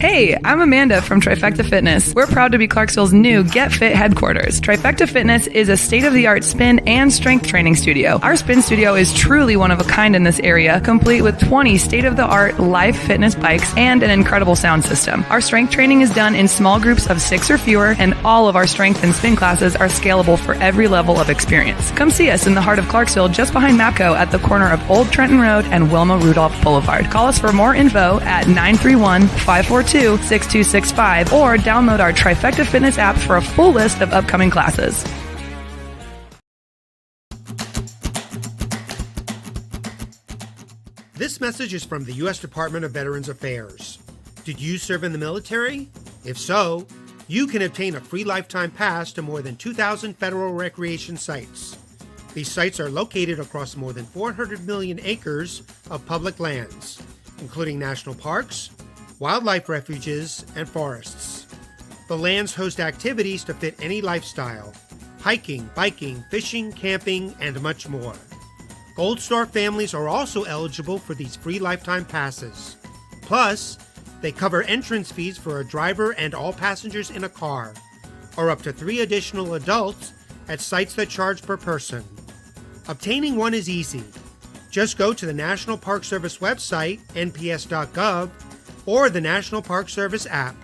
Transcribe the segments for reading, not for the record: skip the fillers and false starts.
Hey, I'm Amanda from Trifecta Fitness. We're proud to be Clarksville's new Get Fit headquarters. Trifecta Fitness is a state-of-the-art spin and strength training studio. Our spin studio is truly one of a kind in this area, complete with 20 state-of-the-art live fitness bikes and an incredible sound system. Our strength training is done in small groups of 6 or fewer, and all of our strength and spin classes are scalable for every level of experience. Come see us in the heart of Clarksville, just behind MAPCO at the corner of Old Trenton Road and Wilma Rudolph Boulevard. Call us for more info at 931-542-6265 or download our Trifecta Fitness app for a full list of upcoming classes. This message is from the U.S. Department of Veterans Affairs. Did you serve in the military? If so, you can obtain a free lifetime pass to more than 2,000 federal recreation sites. These sites are located across more than 400 million acres of public lands, including national parks, wildlife refuges, and forests. The lands host activities to fit any lifestyle: hiking, biking, fishing, camping, and much more. Gold Star families are also eligible for these free lifetime passes. Plus, they cover entrance fees for a driver and all passengers in a car, or up to 3 additional adults at sites that charge per person. Obtaining one is easy. Just go to the National Park Service website, nps.gov, or the National Park Service app.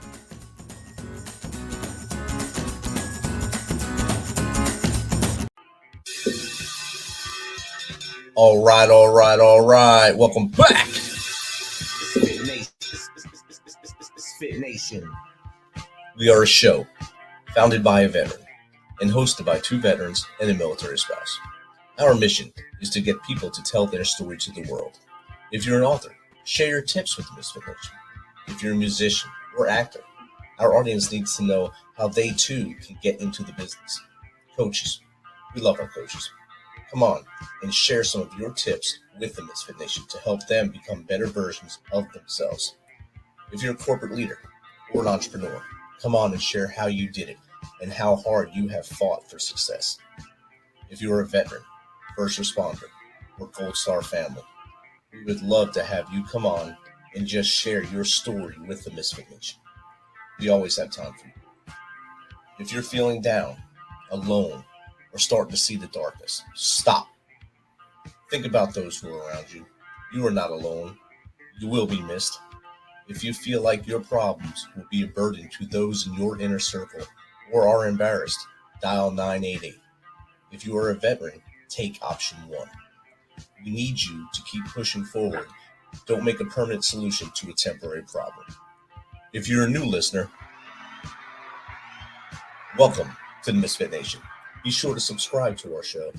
All right. Welcome back. MisFitNation. We are a show founded by a veteran and hosted by 2 veterans and a military spouse. Our mission is to get people to tell their story to the world. If you're an author, share your tips with MisFitNation. If you're a musician or actor, our audience needs to know how they too can get into the business. Coaches, we love our coaches. Come on and share some of your tips with the Misfit Nation to help them become better versions of themselves. If you're a corporate leader or an entrepreneur, come on and share how you did it and how hard you have fought for success. If you're a veteran, first responder, or Gold Star family, we would love to have you come on and just share your story with the Misfit Nation. We always have time for you. If you're feeling down, alone, or starting to see the darkness, stop. Think about those who are around you. You are not alone. You will be missed. If you feel like your problems will be a burden to those in your inner circle or are embarrassed, dial 988. If you are a veteran, take option 1. We need you to keep pushing forward. Don't make a permanent solution to a temporary problem. If you're a new listener, welcome to the Misfit Nation. Be sure to subscribe to our show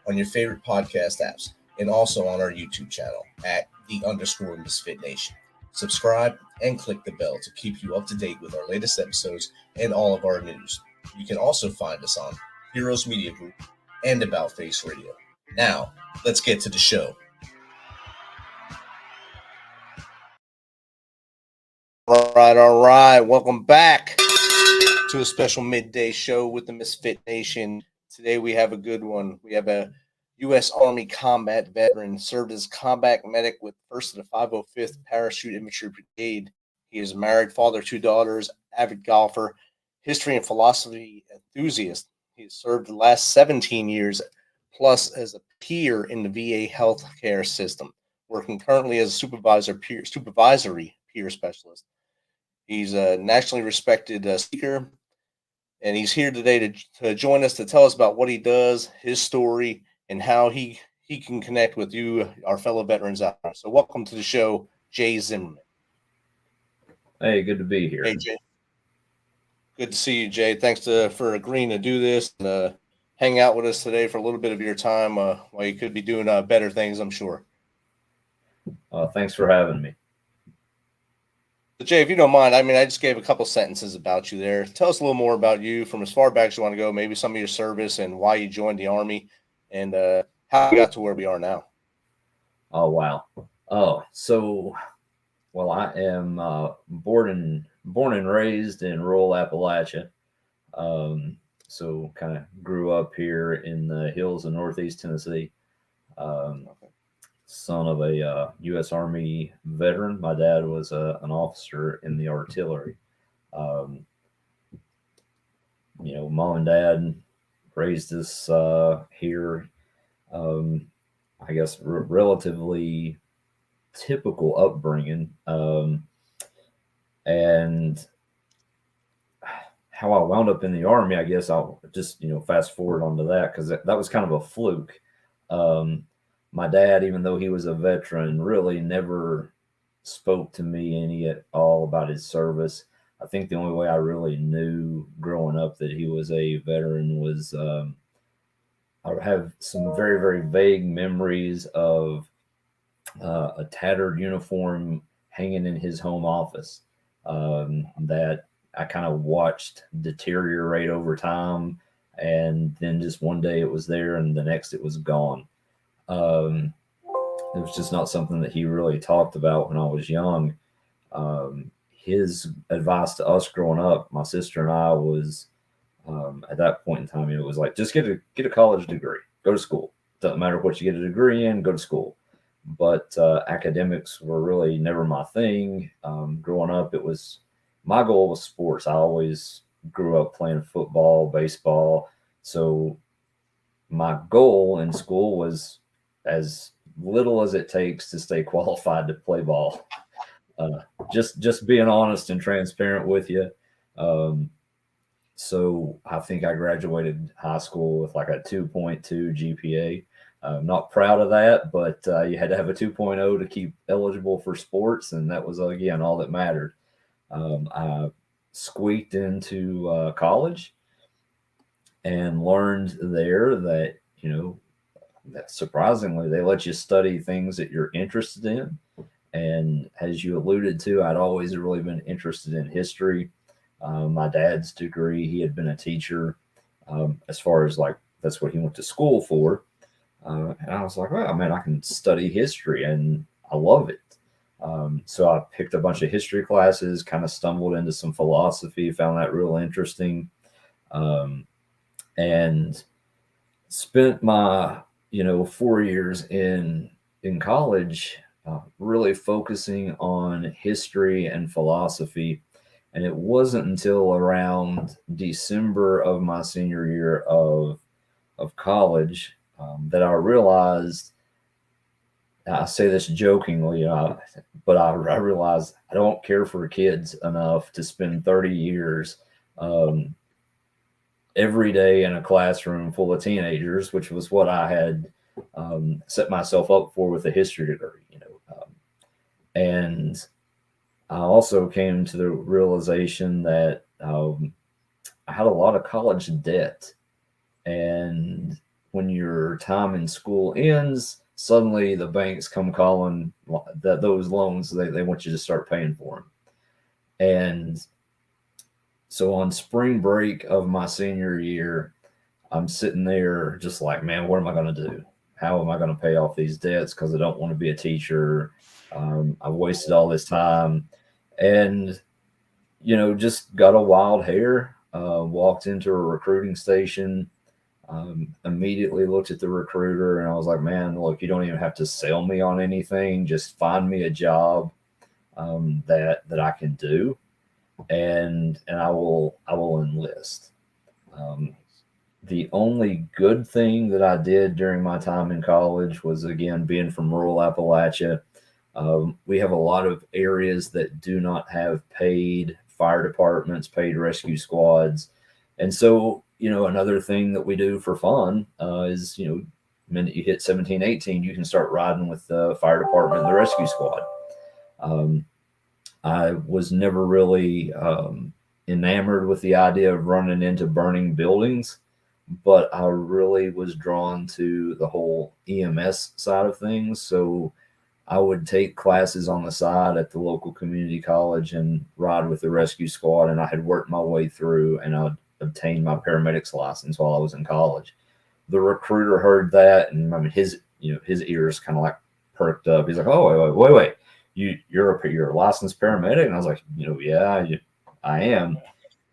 on your favorite podcast apps and also on our YouTube channel at @_Misfit Nation. Subscribe and click the bell to keep you up to date with our latest episodes and all of our news. You can also find us on Heroes Media Group and About Face Radio. Now, let's get to the show. All right. Welcome back to a special midday show with the Misfit Nation. Today we have a good one. We have a U.S. Army combat veteran, served as combat medic with 1st of the 505th Parachute Infantry Brigade. He is married, father of 2 daughters, avid golfer, history and philosophy enthusiast. He has served the last 17 years plus as a peer in the VA healthcare system, working currently as a supervisory peer specialist. He's a nationally respected speaker, and he's here today to join us to tell us about what he does, his story, and how he can connect with you, our fellow veterans out there. So welcome to the show, Jay Zimmerman. Hey, good to be here. Hey, Jay. Good to see you, Jay. Thanks for agreeing to do this and hang out with us today for a little bit of your time while you could be doing better things, I'm sure. Thanks for having me. So Jay, if you don't mind, I mean, I just gave a couple sentences about you there. Tell us a little more about you from as far back as you want to go, maybe some of your service and why you joined the Army and how you got to where we are now. Oh, wow. Oh, so, well, I am born and raised in rural Appalachia. So kind of grew up here in the hills of Northeast Tennessee. Son of a U.S. Army veteran. My dad was an officer in the artillery. Mom and dad raised us here. I guess relatively typical upbringing. And how I wound up in the Army, I guess I'll just, fast forward onto that because that was kind of a fluke. My dad, even though he was a veteran, really never spoke to me any at all about his service. I think the only way I really knew growing up that he was a veteran was I have some very, very vague memories of a tattered uniform hanging in his home office that I kind of watched deteriorate over time. And then just one day it was there and the next it was gone. It was just not something that he really talked about when I was young. His advice to us growing up, my sister and I, was at that point in time, it was like, just get a college degree, go to school. Doesn't matter what you get a degree in, go to school. But academics were really never my thing. Growing up, my goal was sports. I always grew up playing football, baseball. So my goal in school was as little as it takes to stay qualified to play ball. Just being honest and transparent with you. So I think I graduated high school with like a 2.2 GPA. I'm not proud of that, but you had to have a 2.0 to keep eligible for sports. And that was, again, all that mattered. I squeaked into college and learned there that, that surprisingly, they let you study things that you're interested in. And as you alluded to, I'd always really been interested in history. My dad's degree, he had been a teacher as far as like, that's what he went to school for. And I was like, well, man, I can study history and I love it. So I picked a bunch of history classes, kind of stumbled into some philosophy, found that real interesting. And spent my, 4 years in college really focusing on history and philosophy. And it wasn't until around December of my senior year of college that I realized, I say this jokingly, but I realized I don't care for kids enough to spend 30 years every day in a classroom full of teenagers, which was what I had set myself up for with a history degree, and I also came to the realization that I had a lot of college debt. And when your time in school ends, suddenly the banks come calling that those loans, they want you to start paying for them. And so on spring break of my senior year, I'm sitting there just like, man, what am I going to do? How am I going to pay off these debts? Because I don't want to be a teacher. I've wasted all this time. And, just got a wild hair, walked into a recruiting station, immediately looked at the recruiter and I was like, man, look, you don't even have to sell me on anything. Just find me a job that I can do. And I will enlist. The only good thing that I did during my time in college was, again, being from rural Appalachia. We have a lot of areas that do not have paid fire departments, paid rescue squads. And so, another thing that we do for fun is, the minute you hit 17, 18, you can start riding with the fire department and the rescue squad. I was never really enamored with the idea of running into burning buildings, but I really was drawn to the whole EMS side of things. So I would take classes on the side at the local community college and ride with the rescue squad. And I had worked my way through, and I obtained my paramedic's license while I was in college. The recruiter heard that, and I mean, his ears kind of like perked up. He's like, "Oh, wait. You're a licensed paramedic?" And I was like, "Yeah, I am."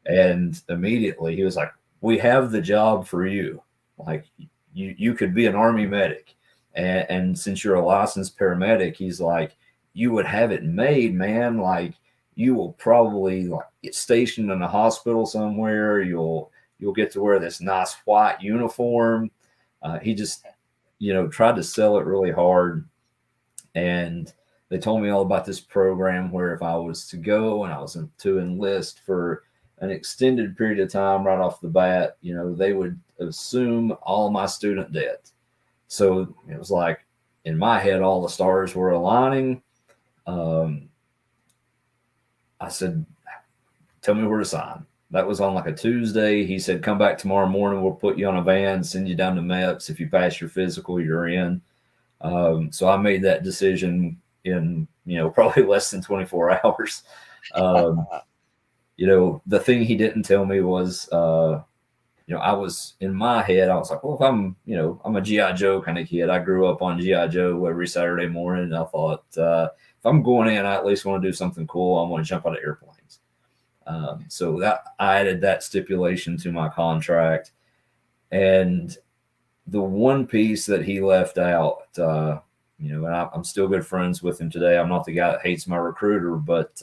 And immediately he was like, "We have the job for you. Like, you could be an Army medic. And since you're a licensed paramedic," he's like, "you would have it made, man. Like, you will probably like get stationed in a hospital somewhere. You'll get to wear this nice white uniform." He just, tried to sell it really hard. And they told me all about this program where if I was to go and I was to enlist for an extended period of time right off the bat, they would assume all my student debt. So it was like, in my head, all the stars were aligning. I said, "Tell me where to sign." That was on like a Tuesday. He said, "Come back tomorrow morning. We'll put you on a van, send you down to MEPS. If you pass your physical, you're in." So I made that decision in, probably less than 24 hours. The thing he didn't tell me was, I was in my head, I was like, well, if I'm a G.I. Joe kind of kid. I grew up on G.I. Joe every Saturday morning. And I thought, if I'm going in, I at least want to do something cool. I want to jump out of airplanes. So that I added that stipulation to my contract. And the one piece that he left out, and I'm still good friends with him today. I'm not the guy that hates my recruiter, but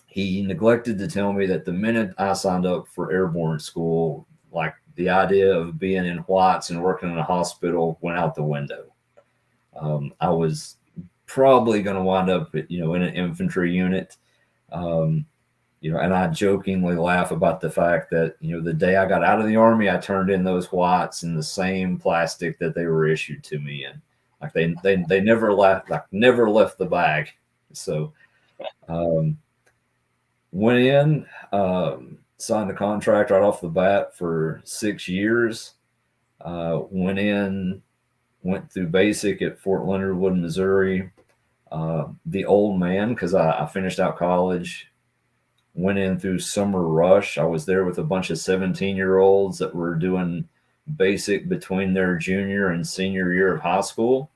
he neglected to tell me that the minute I signed up for airborne school, like the idea of being in whites and working in a hospital went out the window. I was probably going to wind up, in an infantry unit. And I jokingly laugh about the fact that, the day I got out of the Army, I turned in those whites in the same plastic that they were issued to me in. Like they never left the bag. So, went in, signed a contract right off the bat for 6 years. Went through basic at Fort Leonard Wood, Missouri. The old man, because I finished out college, went in through summer rush. I was there with a bunch of 17-year-olds that were doing basic between their junior and senior year of high school.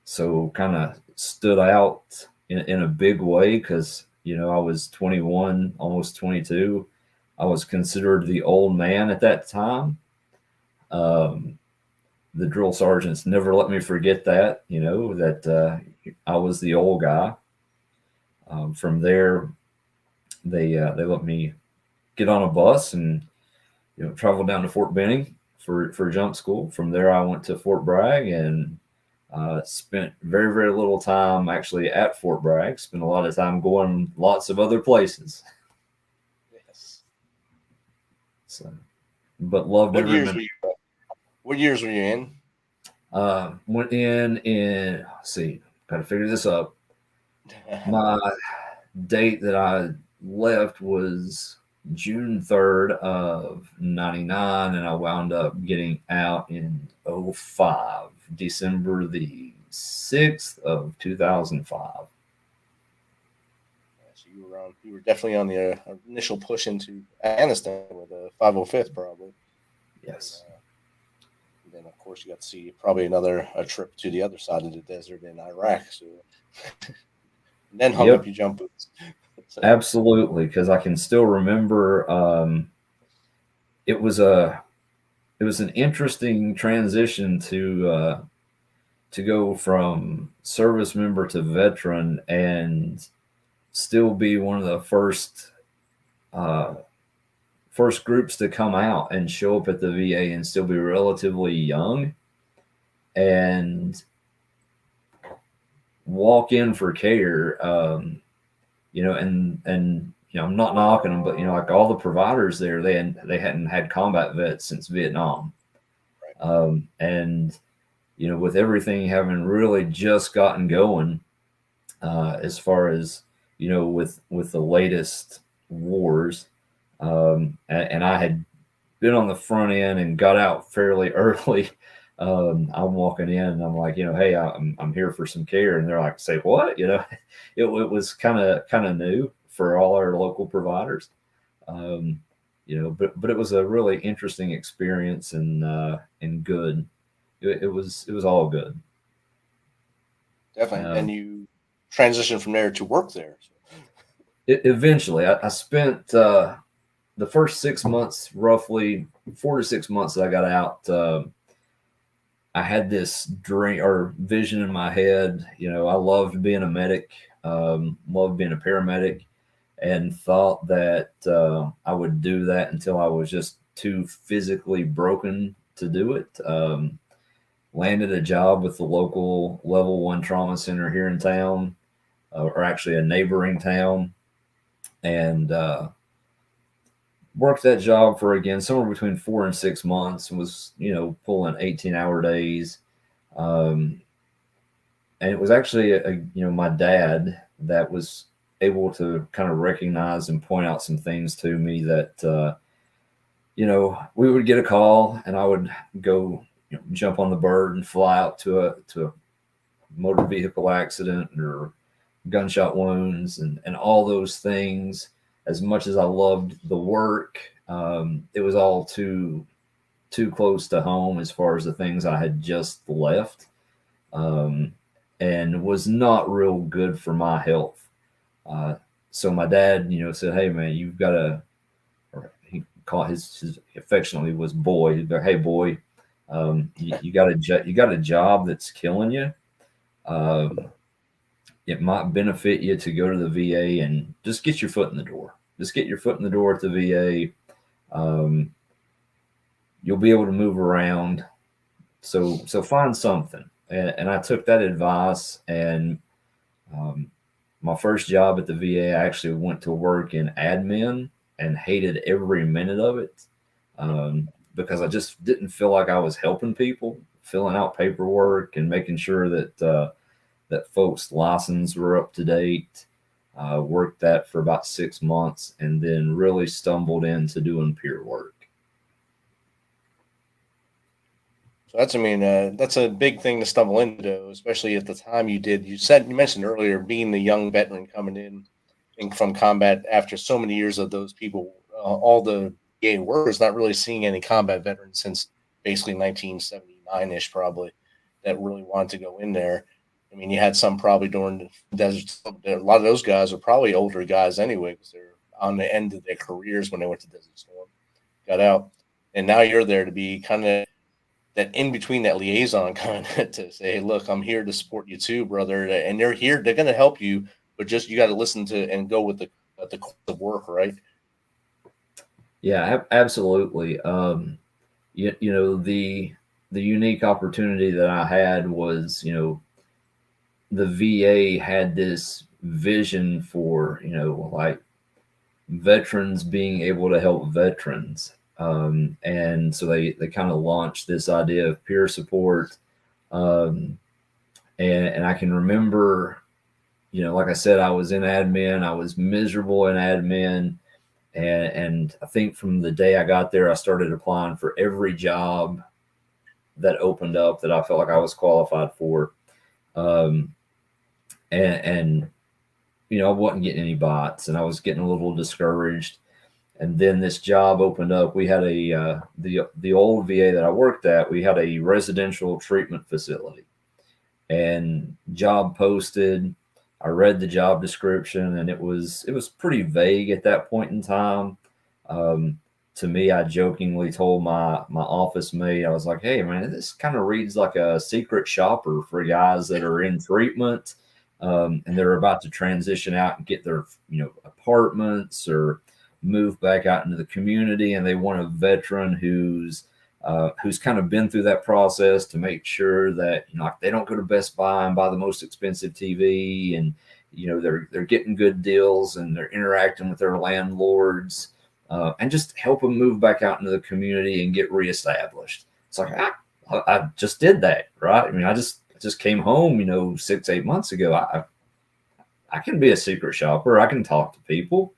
So kind of stood out in a big way because, I was 21, almost 22. I was considered the old man at that time. The drill sergeants never let me forget that, that I was the old guy. From there, they let me get on a bus and travel down to Fort Benning for jump school. From there, I went to Fort Bragg and spent very, very little time actually at Fort Bragg. Spent a lot of time going lots of other places. Yes. So, but loved every minute. What years were you in? Went in let's see, got to figure this up. My date that I left was June 3rd of 99, and I wound up getting out in 05, December the 6th of 2005. So you were definitely on the initial push into Afghanistan with a 505th, probably. Yes. And then, of course, you got to see probably a trip to the other side of the desert in Iraq. So, and then hung up your jump boots. So. Absolutely, because I can still remember it was an interesting transition to go from service member to veteran and still be one of the first groups to come out and show up at the VA and still be relatively young and walk in for care, and I'm not knocking them, but like all the providers there, they hadn't had combat vets since Vietnam. And with everything having really just gotten going, as far as with the latest wars, and I had been on the front end and got out fairly early. I'm walking in and I'm like, hey, I'm here for some care. And they're like, say what? It was kind of new for all our local providers. But it was a really interesting experience and good. It was all good. Definitely. And you transitioned from there to work there. Eventually, I spent the first 6 months, roughly 4 to 6 months that I got out. I had this dream or vision in my head. I loved being a medic, loved being a paramedic, and thought that I would do that until I was just too physically broken to do it. Landed a job with the local level 1 trauma center here in town, or actually a neighboring town, and worked that job for, again, somewhere between 4 and 6 months, and was, pulling 18-hour days. And it was actually, my dad that was able to kind of recognize and point out some things to me that, we would get a call and I would go, jump on the bird and fly out to a motor vehicle accident or gunshot wounds and all those things. As much as I loved the work, it was all too close to home as far as the things I had just left, and was not real good for my health. So my dad, said, "Hey man, you've got to," or he called his affectionately was boy. He'd go, "Hey boy, you got a job that's killing you. It might benefit you to go to the VA and just get your foot in the door. Just get your foot in the door at the VA. You'll be able to move around. So find something." And I took that advice. And my first job at the VA, I actually went to work in admin and hated every minute of it, because I just didn't feel like I was helping people, filling out paperwork and making sure that folks' licenses were up to date. Worked that for about 6 months and then really stumbled into doing peer work. So that's a big thing to stumble into, especially at the time you did. You mentioned earlier being the young veteran coming in from combat after so many years of those people, all the VA workers not really seeing any combat veterans since basically 1979-ish, probably, that really wanted to go in there. I mean, you had some probably during the Desert. A lot of those guys are probably older guys anyway, because they're on the end of their careers when they went to Desert Storm, got out. And now you're there to be kind of that in between, that liaison, kind of to say, "Hey, look, I'm here to support you too, brother." And they're here, they're going to help you, but just, you got to listen to and go with the course of work, right? Yeah, absolutely. The unique opportunity that I had was, the VA had this vision for, like veterans being able to help veterans. And so they kind of launched this idea of peer support. And I can remember, like I said, I was in admin, I was miserable in admin. And I think from the day I got there, I started applying for every job that opened up that I felt like I was qualified for. And I wasn't getting any bites, and I was getting a little discouraged. And then this job opened up. We had the old VA that I worked at, we had a residential treatment facility, and job posted. I read the job description, and it was pretty vague at that point in time. To me, I jokingly told my office mate, I was like, "Hey man, this kind of reads like a secret shopper for guys that are in treatment, and they're about to transition out and get their apartments or move back out into the community, and they want a veteran who's kind of been through that process to make sure that like they don't go to Best Buy and buy the most expensive TV, and they're getting good deals, and they're interacting with their landlords, and just help them move back out into the community and get reestablished." It's like, I just did that, right? I mean, I just came home 6-8 months ago. I can be a secret shopper. I can talk to people.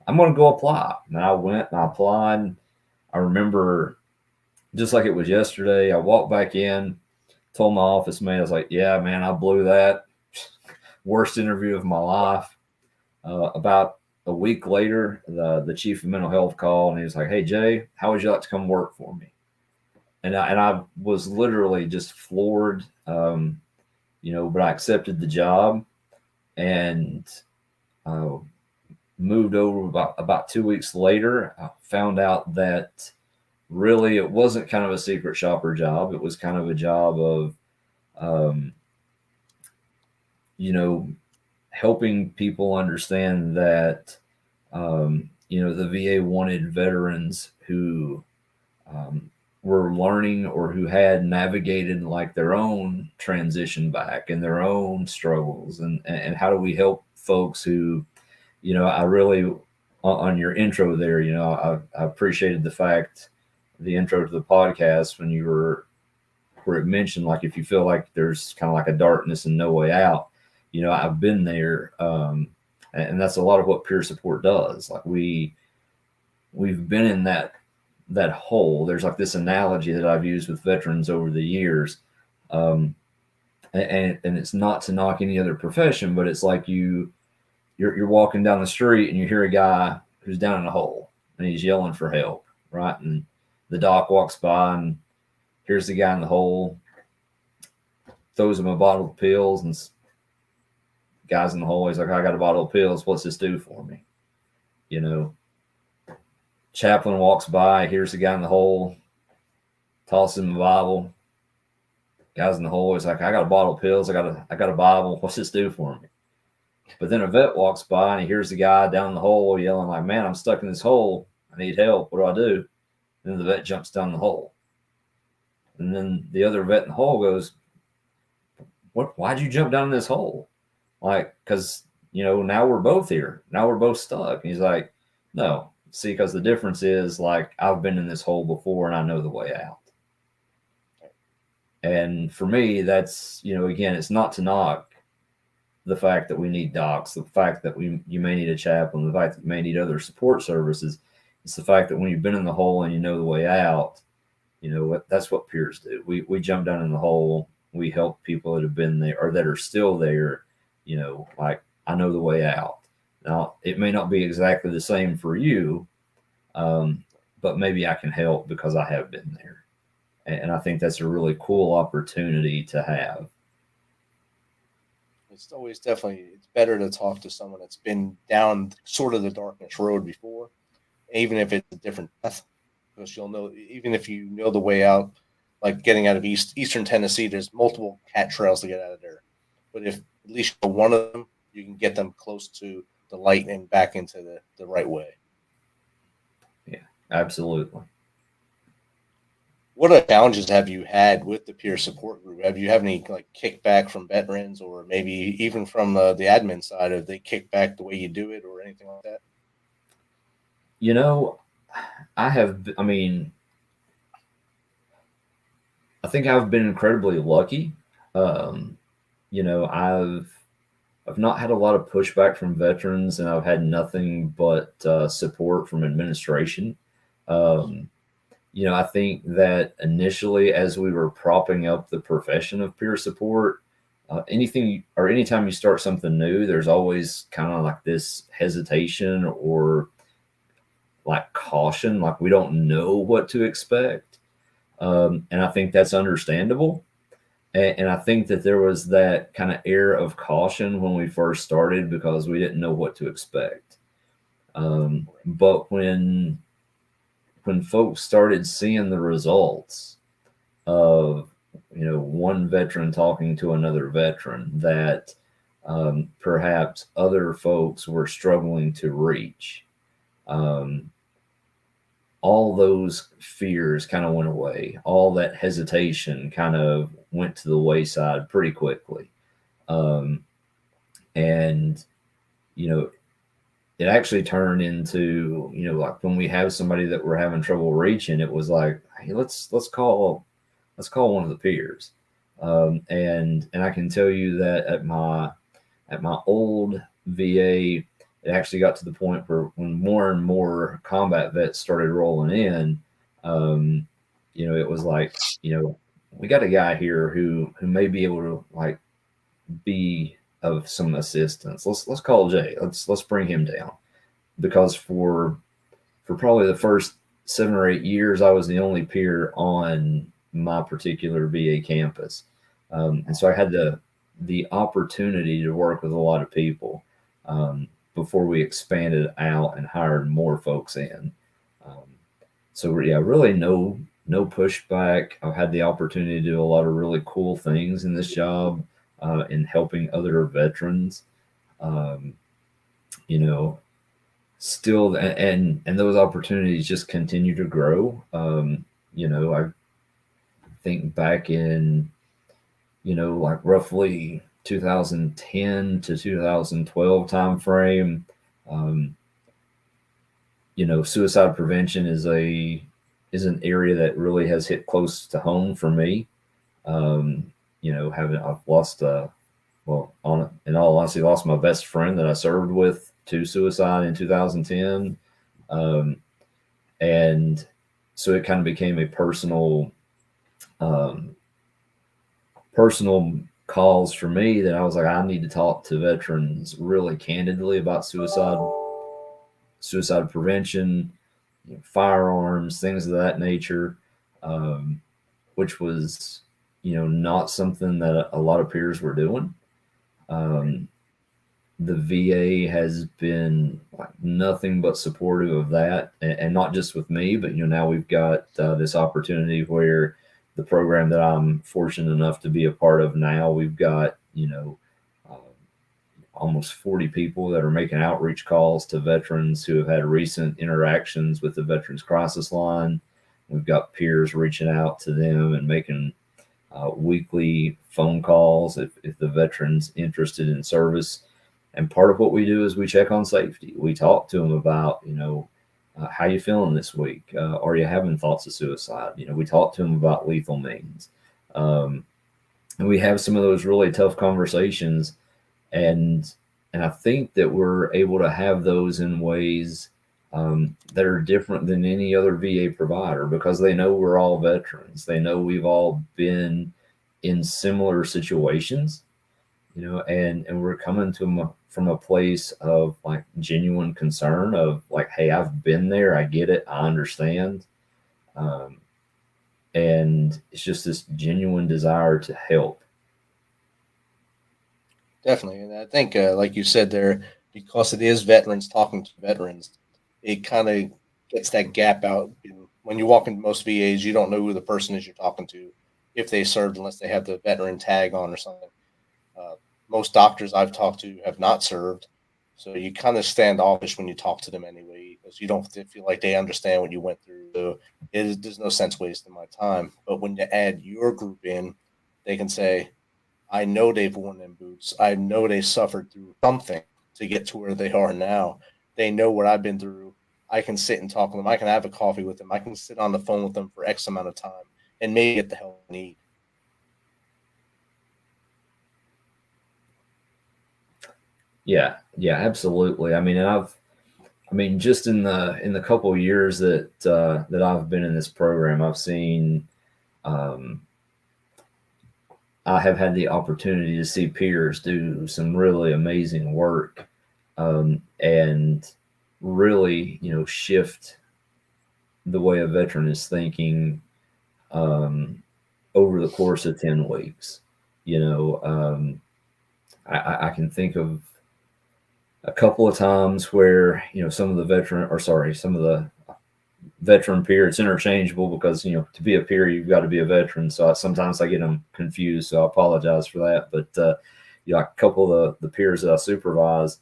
I'm going to go apply. And I went and I applied. I remember just like it was yesterday. I walked back in, told my office mate, I was like, yeah, man, I blew that. Worst interview of my life. About a week later, the chief of mental health called, and he was like, hey, Jay, how would you like to come work for me? And I was literally just floored, but I accepted the job and moved over about 2 weeks later. I found out that really it wasn't kind of a secret shopper job. It was kind of a job of, helping people understand that, the VA wanted veterans who were learning or who had navigated like their own transition back and their own struggles. And how do we help folks who, I really, on your intro there, I appreciated the intro to the podcast when you where it mentioned, like, if you feel like there's kind of like a darkness and no way out, I've been there. And that's a lot of what peer support does. Like we've been in that hole. There's like this analogy that I've used with veterans over the years. And it's not to knock any other profession, but it's like you're walking down the street and you hear a guy who's down in a hole and he's yelling for help, right? And the doc walks by and here's the guy in the hole, throws him a bottle of pills, and guy's in the hole. He's like, I got a bottle of pills. What's this do for me? Chaplain walks by, here's the guy in the hole, tosses him a Bible. Guy's in the hole. He's like, I got a bottle of pills. I got a Bible. What's this do for me? But then a vet walks by and he hears the guy down the hole yelling like, man, I'm stuck in this hole. I need help. What do I do? And then the vet jumps down the hole. And then the other vet in the hole goes, why'd you jump down this hole? Like, because, now we're both here. Now we're both stuck. And he's like, no, see, because the difference is, like, I've been in this hole before and I know the way out. And for me, that's, again, it's not to knock the fact that we need docs, the fact that you may need a chaplain, the fact that you may need other support services. It's the fact that when you've been in the hole and you know the way out, that's what peers do. We jump down in the hole. We help people that have been there or that are still there, like, I know the way out. Now, it may not be exactly the same for you, but maybe I can help because I have been there. And I think that's a really cool opportunity to have. It's always it's better to talk to someone that's been down sort of the darkness road before, even if it's a different path, because you'll know, even if you know the way out, like getting out of Eastern Tennessee, there's multiple cat trails to get out of there. But if at least you know one of them, you can get them close to the light and back into the right way. Yeah, absolutely. What challenges have you had with the peer support group? Have you had any like kickback from veterans, or maybe even from the admin side? Have they kicked back the way you do it or anything like that? I think I've been incredibly lucky. I've not had a lot of pushback from veterans, and I've had nothing but support from administration. I think that initially, as we were propping up the profession of peer support, anytime you start something new, there's always kind of like this hesitation or like caution, like we don't know what to expect. And I think that's understandable. And I think that there was that kind of air of caution when we first started because we didn't know what to expect. But when folks started seeing the results of, one veteran talking to another veteran that perhaps other folks were struggling to reach, all those fears kind of went away. All that hesitation kind of went to the wayside pretty quickly. It actually turned into, like when we have somebody that we're having trouble reaching, it was like, hey, let's call one of the peers. And I can tell you that at my old VA, it actually got to the point where when more and more combat vets started rolling in, it was like, we got a guy here who may be able to like be of some assistance. Let's call Jay. Let's bring him down, because for probably the first 7 or 8 years, I was the only peer on my particular VA campus, and so I had the opportunity to work with a lot of people before we expanded out and hired more folks in. So yeah, really no pushback. I've had the opportunity to do a lot of really cool things in this job, in helping other veterans. Still, and those opportunities just continue to grow. I think back in, like roughly 2010 to 2012 timeframe, suicide prevention is an area that really has hit close to home for me. I've lost in all honesty, lost my best friend that I served with to suicide in 2010. And so it kind of became a personal cause for me that I was like, I need to talk to veterans really candidly about suicide prevention, firearms, things of that nature, which was, not something that a lot of peers were doing. The VA has been like nothing but supportive of that, and not just with me, but now we've got this opportunity where the program that I'm fortunate enough to be a part of now, we've got almost 40 people that are making outreach calls to veterans who have had recent interactions with the Veterans Crisis Line. We've got peers reaching out to them and making weekly phone calls if the veteran's interested in service. And part of what we do is we check on safety. We talk to them about, how you feeling this week? Are you having thoughts of suicide? We talk to them about lethal means. And we have some of those really tough conversations. And I think that we're able to have those in ways that are different than any other VA provider, because they know we're all veterans. They know we've all been in similar situations, and we're coming to them from a place of like genuine concern of like, hey, I've been there. I get it. I understand. And it's just this genuine desire to help. Definitely. And I think, like you said there, because it is veterans talking to veterans, it kind of gets that gap out. When you walk into most VAs, you don't know who the person is you're talking to, if they served, unless they have the veteran tag on or something. Most doctors I've talked to have not served. So you kind of stand offish when you talk to them anyway, because you don't feel like they understand what you went through. So there's no sense wasting my time. But when you add your group in, they can say, I know they've worn them boots. I know they suffered through something to get to where they are now. They know what I've been through. I can sit and talk with them. I can have a coffee with them. I can sit on the phone with them for X amount of time and maybe get the help I need. Yeah, absolutely. I mean, just in the couple of years that I've been in this program, I've seen, I have had the opportunity to see peers do some really amazing work, and really, shift the way a veteran is thinking, over the course of 10 weeks. I can think of a couple of times where, some of the veteran peer, it's interchangeable because, to be a peer, you've got to be a veteran. So sometimes I get them confused. So I apologize for that. But, a couple of the peers that I supervise,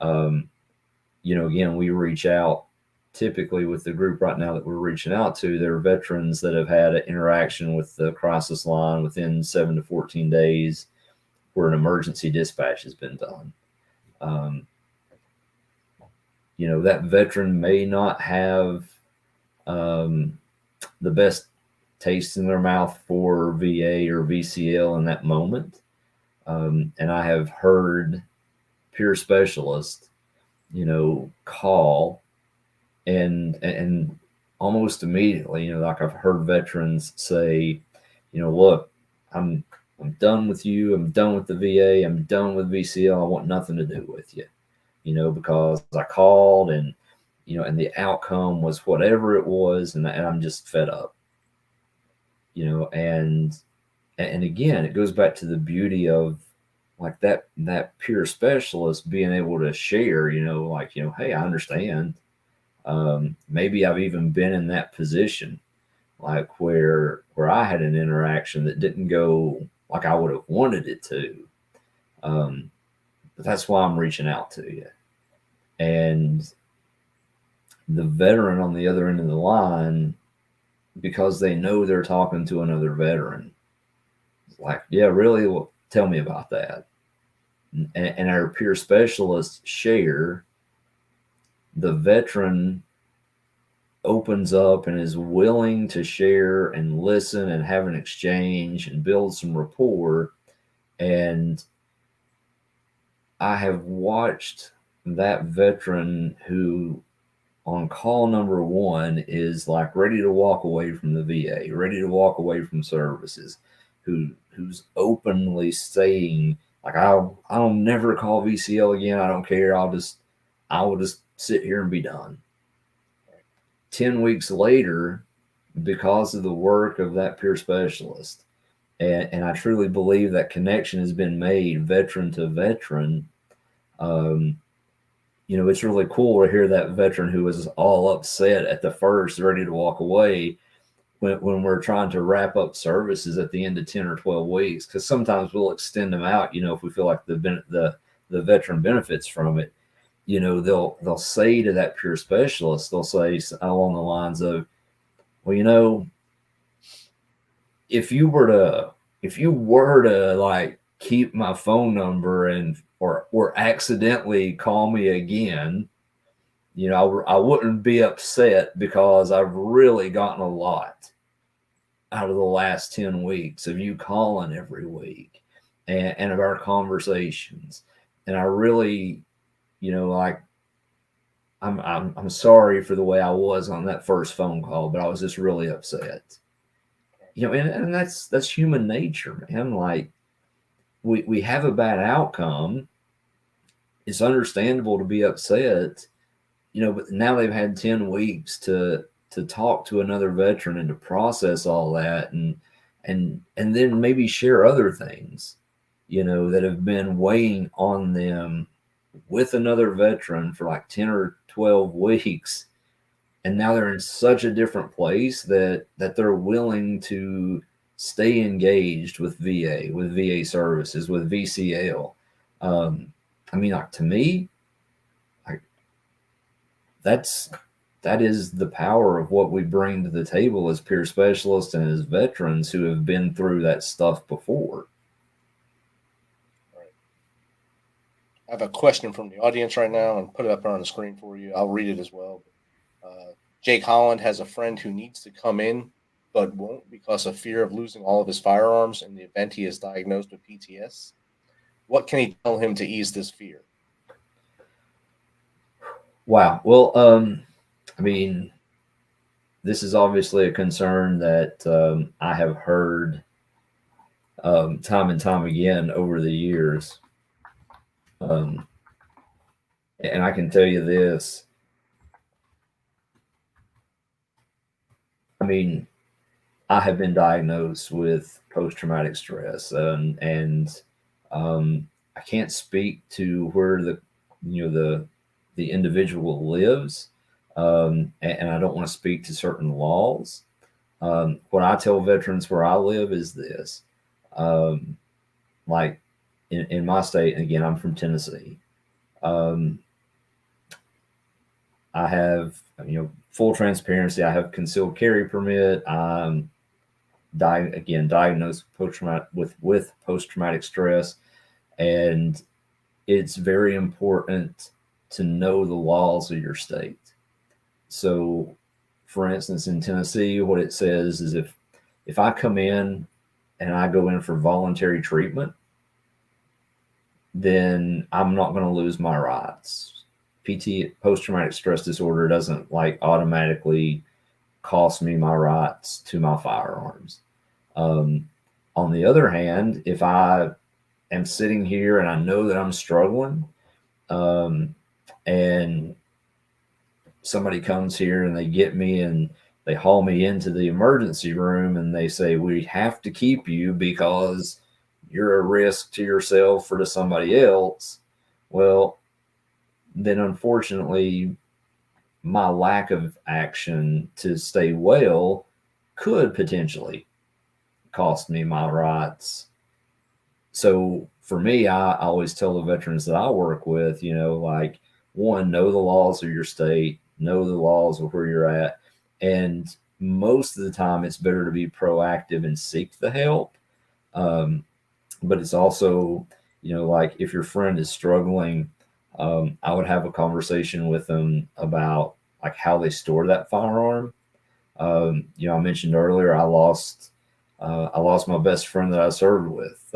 again, we reach out typically with the group right now that we're reaching out to. They're veterans that have had an interaction with the crisis line within 7 to 14 days where an emergency dispatch has been done. That veteran may not have the best taste in their mouth for VA or VCL in that moment. And I have heard peer specialists, call and almost immediately, like I've heard veterans say, look, I'm done with you. I'm done with the VA. I'm done with VCL. I want nothing to do with you, because I called and, and the outcome was whatever it was. And I'm just fed up, and again, it goes back to the beauty of like that peer specialist being able to share, hey, I understand. Maybe I've even been in that position, like where I had an interaction that didn't go like I would have wanted it to. But that's why I'm reaching out to you. And the veteran on the other end of the line, because they know they're talking to another veteran, like, yeah, really? Well, tell me about that. And our peer specialists share. The veteran opens up and is willing to share and listen and have an exchange and build some rapport. And I have watched that veteran who on call number one is like ready to walk away from the VA, ready to walk away from services, who's openly saying, like, I'll never call VCL again. I don't care. I will just sit here and be done. 10 weeks later, because of the work of that peer specialist, and I truly believe that connection has been made veteran to veteran. It's really cool to hear that veteran who was all upset at the first, ready to walk away, when we're trying to wrap up services at the end of 10 or 12 weeks, because sometimes we'll extend them out, if we feel like the veteran benefits from it. They'll say to that peer specialist, they'll say along the lines of, well, if you were to like keep my phone number or accidentally call me again, I wouldn't be upset, because I've really gotten a lot out of the last 10 weeks of you calling every week and of our conversations. And I really, like, I'm sorry for the way I was on that first phone call, but I was just really upset. And that's human nature, man. Like, we have a bad outcome. It's understandable to be upset, but now they've had 10 weeks to talk to another veteran and to process all that and then maybe share other things, that have been weighing on them with another veteran for like 10 or 12 weeks. And now they're in such a different place that they're willing to stay engaged with VA, with VA services, with VCL. Like, to me, like, that is the power of what we bring to the table as peer specialists and as veterans who have been through that stuff before. Right. I have a question from the audience right now and put it up on the screen for you. I'll read it as well. Jake Holland has a friend who needs to come in but won't because of fear of losing all of his firearms in the event he is diagnosed with PTS. What can he tell him to ease this fear? Wow. Well, this is obviously a concern that I have heard time and time again over the years. And I can tell you this. I have been diagnosed with post-traumatic stress, and I can't speak to where the individual lives, and I don't want to speak to certain laws. What I tell veterans where I live is this: like in my state, and again, I'm from Tennessee. I have, full transparency. I have concealed carry permit. I'm diagnosed with post-traumatic stress, and it's very important to know the laws of your state. So, for instance, in Tennessee, what it says is if I come in and I go in for voluntary treatment, then I'm not going to lose my rights. Post-traumatic stress disorder doesn't like automatically cost me my rights to my firearms. On the other hand, if I am sitting here and I know that I'm struggling, and somebody comes here and they get me and they haul me into the emergency room and they say, we have to keep you because you're a risk to yourself or to somebody else. Well, then unfortunately, my lack of action to stay well could potentially cost me my rights. So for me, I always tell the veterans that I work with, like, one, know the laws of your state, know the laws of where you're at. And most of the time it's better to be proactive and seek the help. But it's also, like if your friend is struggling, I would have a conversation with them about like how they store that firearm. I mentioned earlier, I lost my best friend that I served with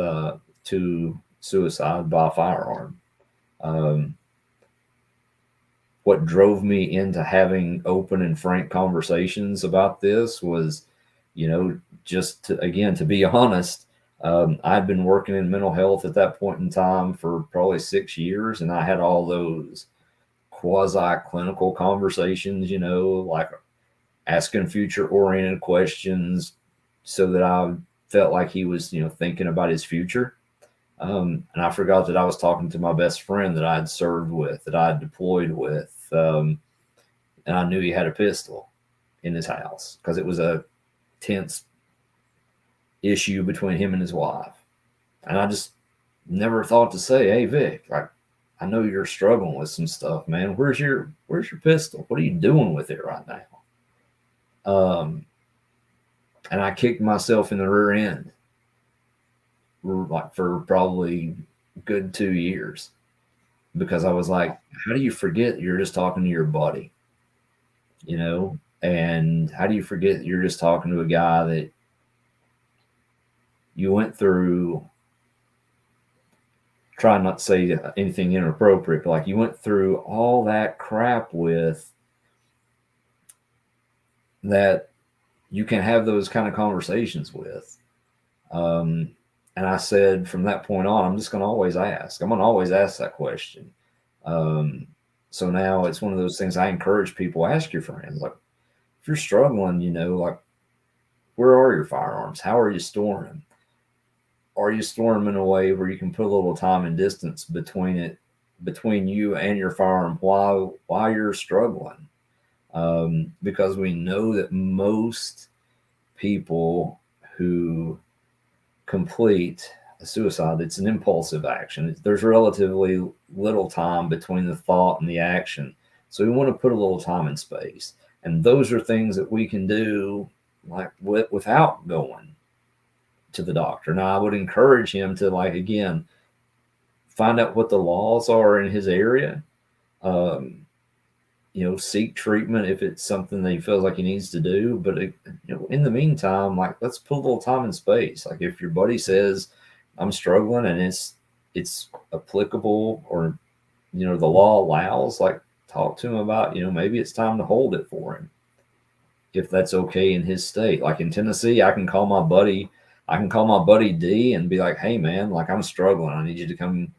to suicide by firearm. What drove me into having open and frank conversations about this was, just to be honest, I'd been working in mental health at that point in time for probably 6 years, and I had all those quasi-clinical conversations, like asking future-oriented questions so that I felt like he was, thinking about his future. And I forgot that I was talking to my best friend that I had served with, that I had deployed with. And I knew he had a pistol in his house because it was a tense issue between him and his wife. And I just never thought to say, hey, Vic, like, I know you're struggling with some stuff, man. Where's your pistol? What are you doing with it right now? And I kicked myself in the rear end like for probably a good 2 years because I was like, how do you forget you're just talking to your buddy? And how do you forget you're just talking to a guy that you went through, trying not to say anything inappropriate, but like you went through all that crap with, that you can have those kind of conversations with. And I said, from that point on, I'm just going to always ask. I'm going to always ask that question. So now it's one of those things I encourage people, ask your friends, like, if you're struggling, like, where are your firearms? How are you storing them? Are you storing them in a way where you can put a little time and distance between you and your firearm while you're struggling? Because we know that most people who complete a suicide, it's an impulsive action. There's relatively little time between the thought and the action. So we want to put a little time and space. And those are things that we can do like without going to the doctor. Now, I would encourage him to, like, again, find out what the laws are in his area. Seek treatment if it's something that he feels like he needs to do. But, in the meantime, like, let's put a little time and space. Like, if your buddy says, I'm struggling and it's applicable, or, the law allows, like, talk to him about, maybe it's time to hold it for him, if that's okay in his state. Like in Tennessee, I can call my buddy D and be like, hey man, like, I'm struggling. I need you to come,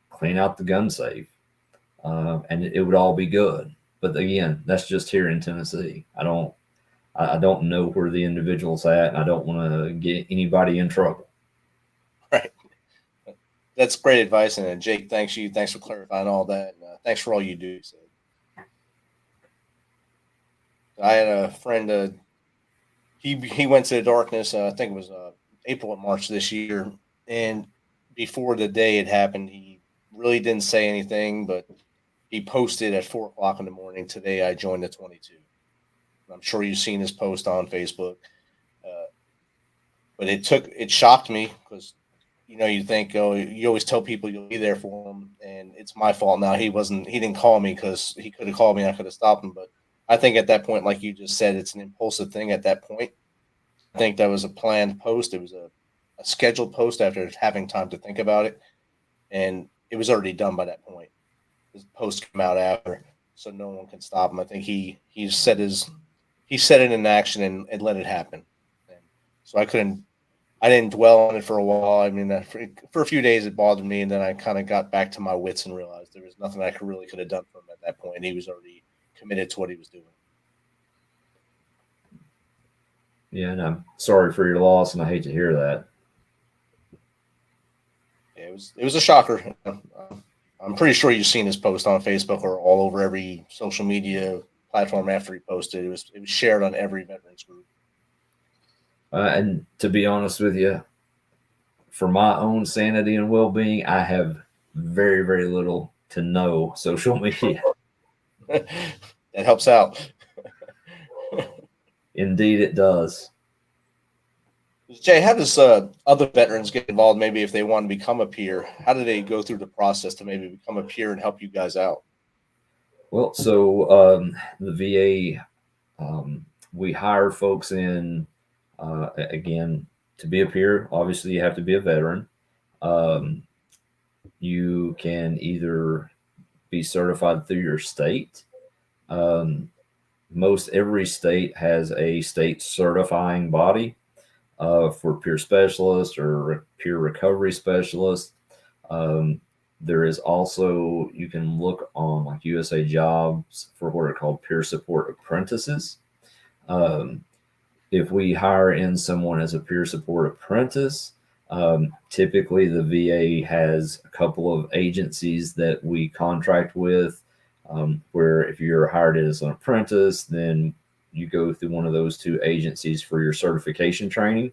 clean out the gun safe. And it would all be good. But again, that's just here in Tennessee. I don't know where the individual's at, and I don't want to get anybody in trouble. Right. That's great advice. And Jake, thanks for clarifying all that. And, thanks for all you do. So, I had a friend, he went to the darkness, I think it was April or March this year. And before the day it happened, he really didn't say anything, but he posted at 4:00 in the morning, today I joined the 22. I'm sure you've seen his post on Facebook. But it shocked me because, you think, you always tell people you'll be there for them. And it's my fault now. He didn't call me, because he could have called me and I could have stopped him. But I think at that point, like you just said, it's an impulsive thing at that point. I think that was a planned post. It was a scheduled post after having time to think about it. And it was already done by that point. His post came out after, so no one can stop him. I think he he set it in action and let it happen. And so I didn't dwell on it for a while. I mean, for a few days it bothered me, and then I kind of got back to my wits and realized there was nothing I could have done for him at that point. He was already committed to what he was doing. Yeah, and I'm sorry for your loss, and I hate to hear that. Yeah, it was a shocker. I'm pretty sure you've seen his post on Facebook or all over every social media platform after he posted. It was shared on every veterans group. And to be honest with you, for my own sanity and well-being, I have very, very little to no social media. That helps out. Indeed, it does. Jay, how does other veterans get involved? Maybe if they want to become a peer, how do they go through the process to maybe become a peer and help you guys out? Well, so the VA, we hire folks in, again, to be a peer. Obviously, you have to be a veteran. You can either be certified through your state. Most every state has a state certifying body for peer specialist or peer recovery specialist. There is also, you can look on like USA Jobs for what are called peer support apprentices. If we hire in someone as a peer support apprentice, typically the VA has a couple of agencies that we contract with, where if you're hired as an apprentice, then you go through one of those two agencies for your certification training.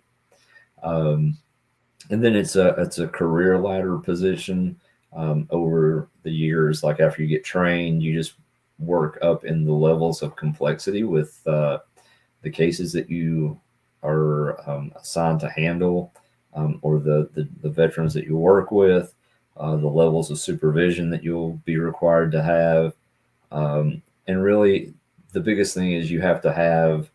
And then it's a career ladder position. Over the years, like after you get trained, you just work up in the levels of complexity with the cases that you are assigned to handle, or the veterans that you work with, the levels of supervision that you'll be required to have. And really, the biggest thing is you have to have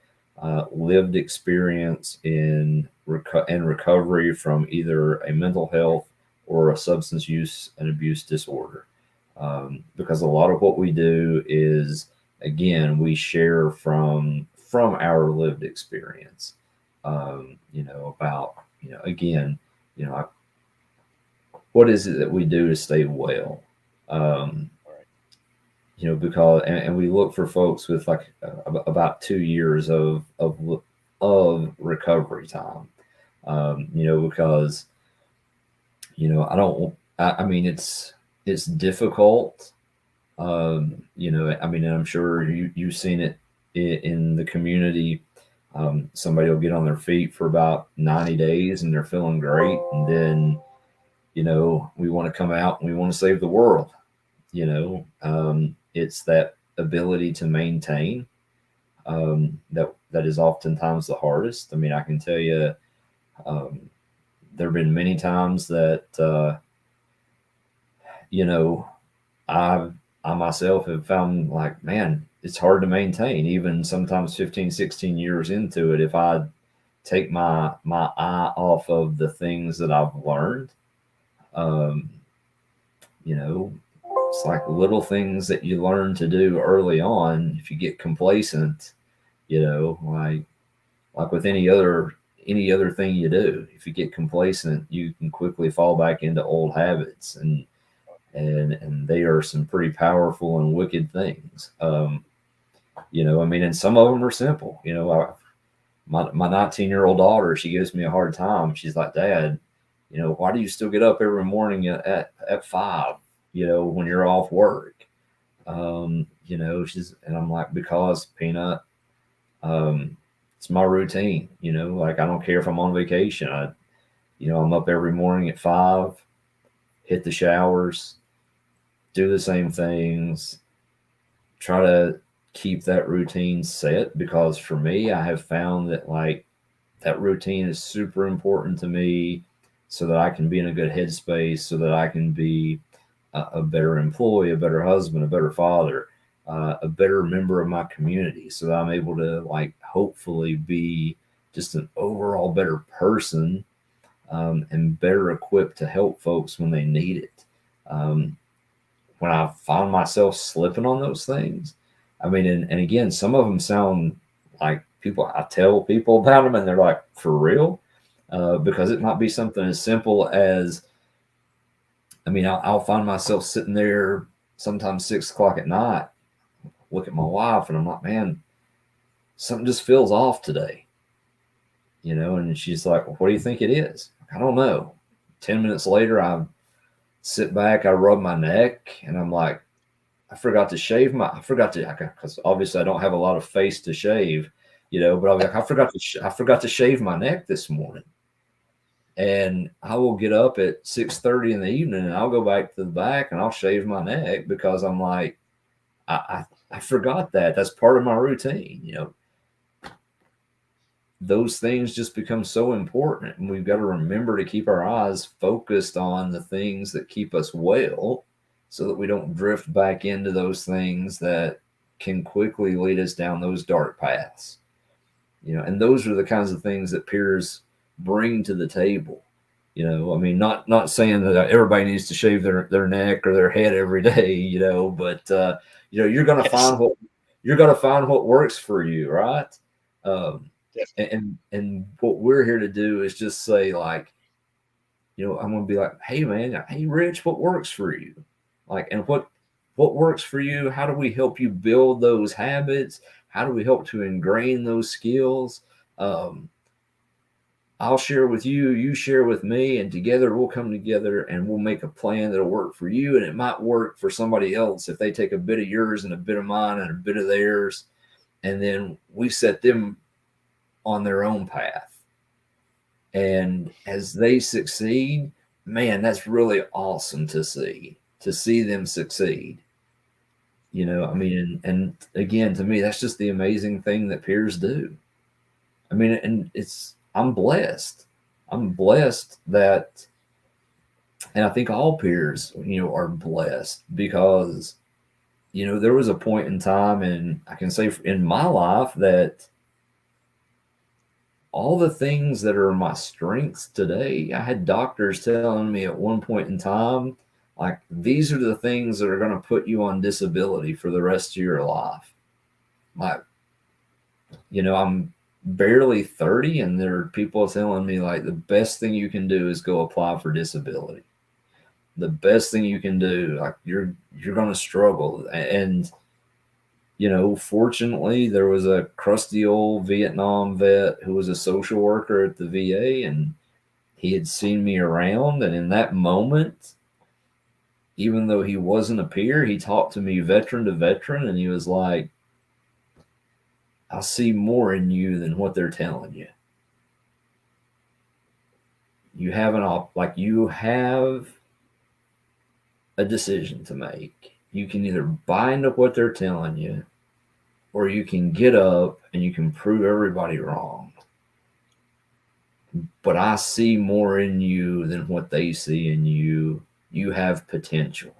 lived experience in recovery from either a mental health or a substance use and abuse disorder. Because a lot of what we do is, again, we share from our lived experience, about, again, what is it that we do to stay well? Because, and we look for folks with like about 2 years of recovery time, because, I mean, it's difficult. And I'm sure you've seen it in the community. Somebody will get on their feet for about 90 days and they're feeling great. And then, we want to come out and we want to save the world. It's that ability to maintain that is oftentimes the hardest. I mean, I can tell you, there have been many times that, I myself have found like, man, it's hard to maintain, even sometimes 15, 16 years into it. If I take my eye off of the things that I've learned, it's like little things that you learn to do early on. If you get complacent, like with any other thing you do, if you get complacent, you can quickly fall back into old habits, and they are some pretty powerful and wicked things. And some of them are simple. My 19-year-old daughter, she gives me a hard time. She's like, Dad, why do you still get up every morning at 5? When you're off work, and I'm like, because Peanut, it's my routine, like I don't care if I'm on vacation. I'm up every morning at 5, hit the showers, do the same things, try to keep that routine set, because for me, I have found that like that routine is super important to me so that I can be in a good headspace, so that I can be a better employee, a better husband, a better father, a better member of my community, so that I'm able to like hopefully be just an overall better person, and better equipped to help folks when they need it. When I find myself slipping on those things, I mean, and again, some of them sound like I tell people about them and they're like, for real? Because it might be something as simple as, I mean, I'll find myself sitting there sometimes 6 o'clock at night, look at my wife and I'm like, man, something just feels off today, you know? And she's like, well, what do you think it is? I don't know. 10 minutes later, I sit back, I rub my neck and I'm like, I forgot to, because obviously I don't have a lot of face to shave, you know, but I'm like, I forgot to shave my neck this morning. And I will get up at 6:30 in the evening and I'll go back to the back and I'll shave my neck because I'm like, I forgot that. That's part of my routine, you know. Those things just become so important. And we've got to remember to keep our eyes focused on the things that keep us well so that we don't drift back into those things that can quickly lead us down those dark paths. You know, and those are the kinds of things that peers bring to the table. You know, I mean, not saying that everybody needs to shave their neck or their head every day, you know, but you know, you're going to find what works for you, right? And what we're here to do is just say, like, you know, I'm going to be like, hey man, hey Rich, what works for you? Like, and what works for you? How do we help you build those habits? How do we help to ingrain those skills? I'll share with you, you share with me, and together we'll come together and we'll make a plan that'll work for you. And it might work for somebody else if they take a bit of yours and a bit of mine and a bit of theirs. And then we set them on their own path. And as they succeed, man, that's really awesome to see them succeed. You know, I mean, and again, to me, that's just the amazing thing that peers do. I mean, and I'm blessed that, and I think all peers, you know, are blessed because, you know, there was a point in time, and I can say in my life that all the things that are my strengths today, I had doctors telling me at one point in time, like, these are the things that are going to put you on disability for the rest of your life. Like, you know, I'm barely 30 and there are people telling me, like, the best thing you can do is go apply for disability. The best thing you can do, like, you're going to struggle. And, you know, fortunately, there was a crusty old Vietnam vet who was a social worker at the VA, and he had seen me around. And in that moment, even though he wasn't a peer, he talked to me veteran to veteran, and he was like, I see more in you than what they're telling you. You have a decision to make. You can either buy into what they're telling you, or you can get up and you can prove everybody wrong. But I see more in you than what they see in you. You have potential.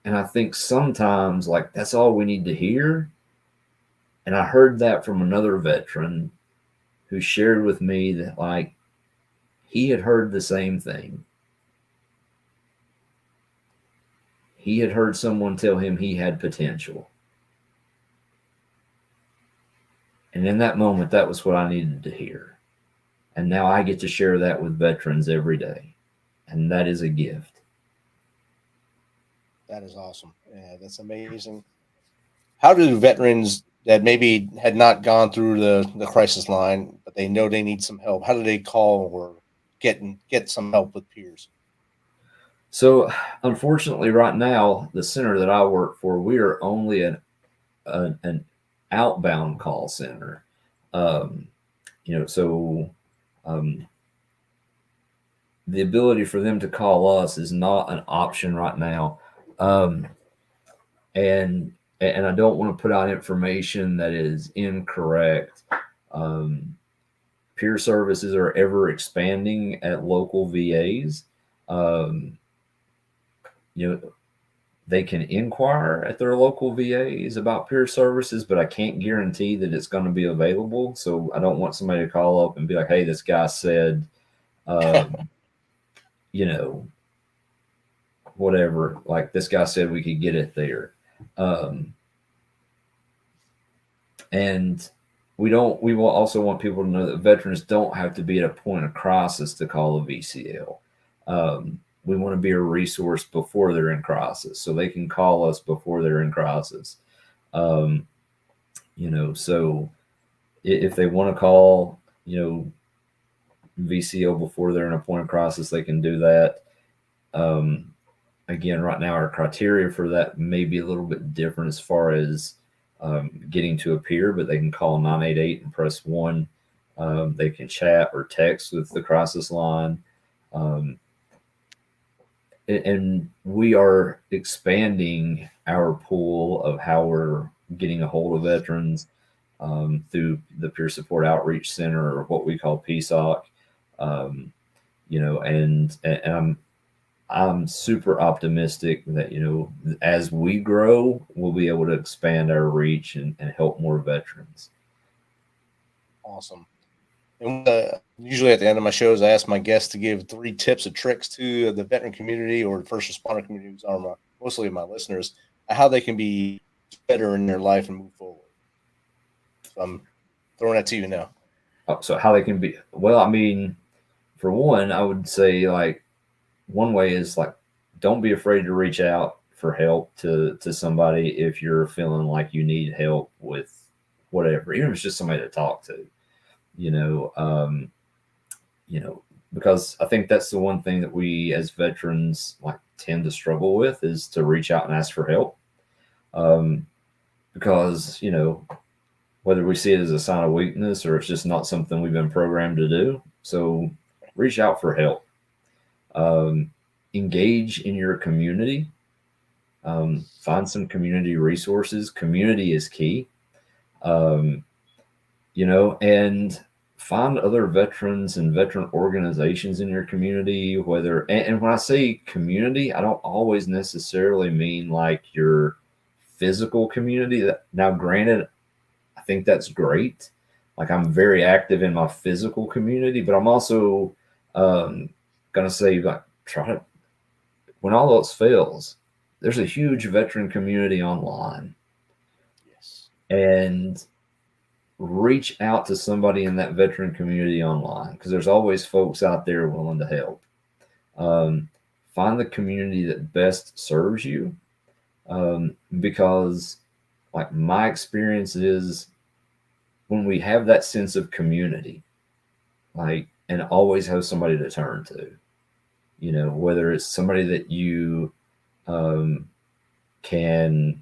And I think sometimes, like, that's all we need to hear. And I heard that from another veteran who shared with me that, like, he had heard the same thing. He had heard someone tell him he had potential. And in that moment, that was what I needed to hear. And now I get to share that with veterans every day. And that is a gift. That is awesome. Yeah, that's amazing. How do veterans that maybe had not gone through the crisis line, but they know they need some help, how do they call or get some help with peers? So unfortunately, right now, the center that I work for, we are only an outbound call center. You know, so the ability for them to call us is not an option right now. And I don't want to put out information that is incorrect. Peer services are ever expanding at local VAs. You know, they can inquire at their local VAs about peer services, but I can't guarantee that it's going to be available. So I don't want somebody to call up and be like, hey, this guy said, you know, whatever, like, this guy said we could get it there. And we will also want people to know that veterans don't have to be at a point of crisis to call a VCL. We want to be a resource before they're in crisis, so they can call us before they're in crisis. So if they want to call, VCL before they're in a point of crisis, they can do that. Again, right now our criteria for that may be a little bit different as far as getting to a peer, but they can call 988 and press 1. They can chat or text with the crisis line. And we are expanding our pool of how we're getting a hold of veterans through the Peer Support Outreach Center, or what we call PSOC. And I'm super optimistic that, as we grow, we'll be able to expand our reach and help more veterans. Awesome. And usually at the end of my shows, I ask my guests to give 3 tips or tricks to the veteran community or first responder community, who are mostly my listeners, how they can be better in their life and move forward. So I'm throwing that to you now. So how they can be, well, I mean, for one, I would say one way is don't be afraid to reach out for help to somebody if you're feeling like you need help with whatever, even if it's just somebody to talk to, because I think that's the one thing that we as veterans tend to struggle with, is to reach out and ask for help. Because, whether we see it as a sign of weakness or it's just not something we've been programmed to do. So reach out for help. Engage in your community. Find some community resources. Community is key. And find other veterans and veteran organizations in your community, and when I say community, I don't always necessarily mean your physical community. Now, granted, I think that's great. I'm very active in my physical community, but I'm also going to say, try to, when all else fails, there's a huge veteran community online. Yes. And reach out to somebody in that veteran community online, because there's always folks out there willing to help. Find the community that best serves you, because my experience is, when we have that sense of community, and always have somebody to turn to, whether it's somebody that you can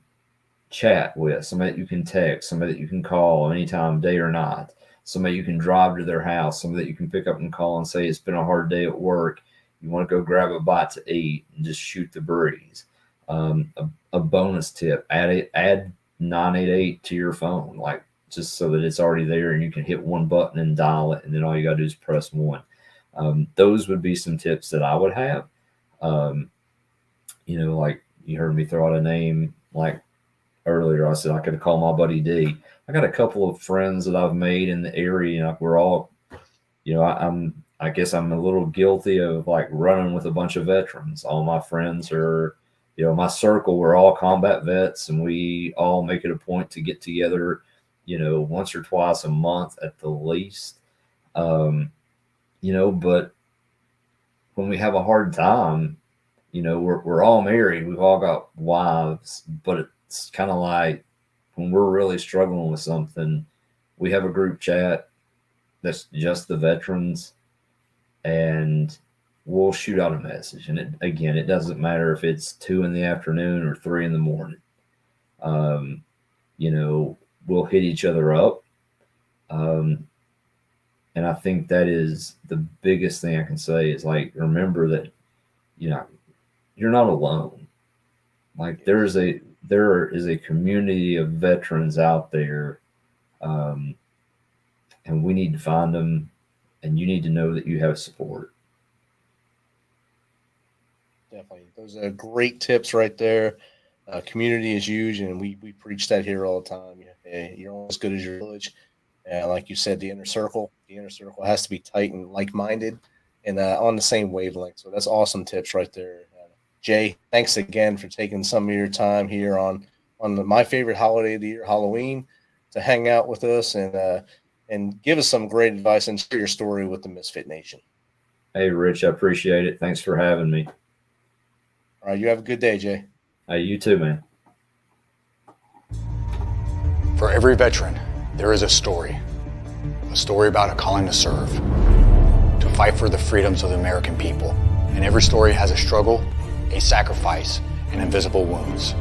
chat with, somebody that you can text, somebody that you can call anytime, day or night, somebody you can drive to their house, somebody that you can pick up and call and say, it's been a hard day at work, you want to go grab a bite to eat and just shoot the breeze. A bonus tip, add 988 to your phone, just so that it's already there and you can hit one button and dial it, and then all you got to do is press 1. Those would be some tips that I would have. You heard me throw out a name earlier. I said I could call my buddy D. I got a couple of friends that I've made in the area. We're all, I guess I'm a little guilty of running with a bunch of veterans. All my friends are, my circle, we're all combat vets, and we all make it a point to get together, once or twice a month at the least. But when we have a hard time, we're all married, we've all got wives, but it's kind of when we're really struggling with something, we have a group chat that's just the veterans, and we'll shoot out a message. And it doesn't matter if it's 2 p.m. or 3 a.m. We'll hit each other up. And I think that is the biggest thing I can say is remember that, you're not alone. There is a community of veterans out there, and we need to find them, and you need to know that you have support. Definitely. Those are great tips right there. Community is huge, and we preach that here all the time. You're only as good as your village. Like you said, the inner circle has to be tight and like-minded and on the same wavelength. So that's awesome tips right there. Jay, thanks again for taking some of your time here on my favorite holiday of the year, Halloween. hang out with us and give us some great advice and share your story with the Misfit Nation. Hey, Rich, I appreciate it. Thanks for having me. All right, you have a good day, Jay. Hey, you too, man. For every veteran, there is a story about a calling to serve, to fight for the freedoms of the American people. And every story has a struggle, a sacrifice, and invisible wounds.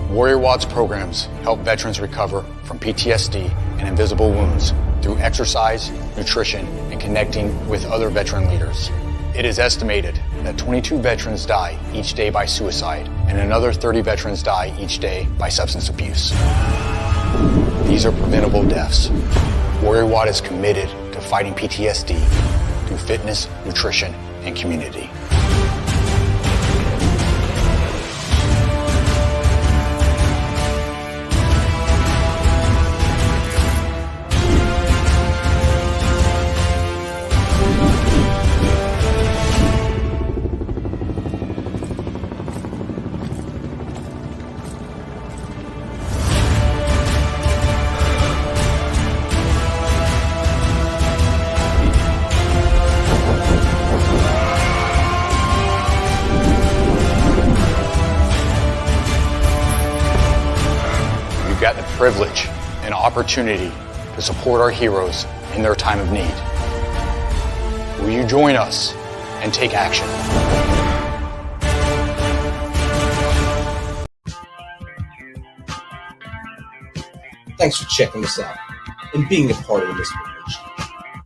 Warrior Watts programs help veterans recover from PTSD and invisible wounds through exercise, nutrition, and connecting with other veteran leaders. It is estimated that 22 veterans die each day by suicide, and another 30 veterans die each day by substance abuse. These are preventable deaths. Warrior Watt is committed to fighting PTSD through fitness, nutrition, and community. Got the privilege and opportunity to support our heroes in their time of need. Will you join us and take action? Thanks for checking us out and being a part of the Misfit Nation.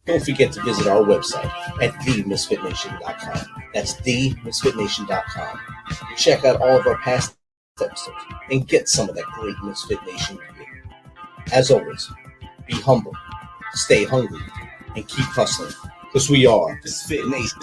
Don't forget to visit our website at themisfitnation.com. That's themisfitnation.com. Check out all of our past episodes and get some of that great Misfit Nation gear. As always, be humble, stay hungry, and keep hustling, because we are Misfit Nation.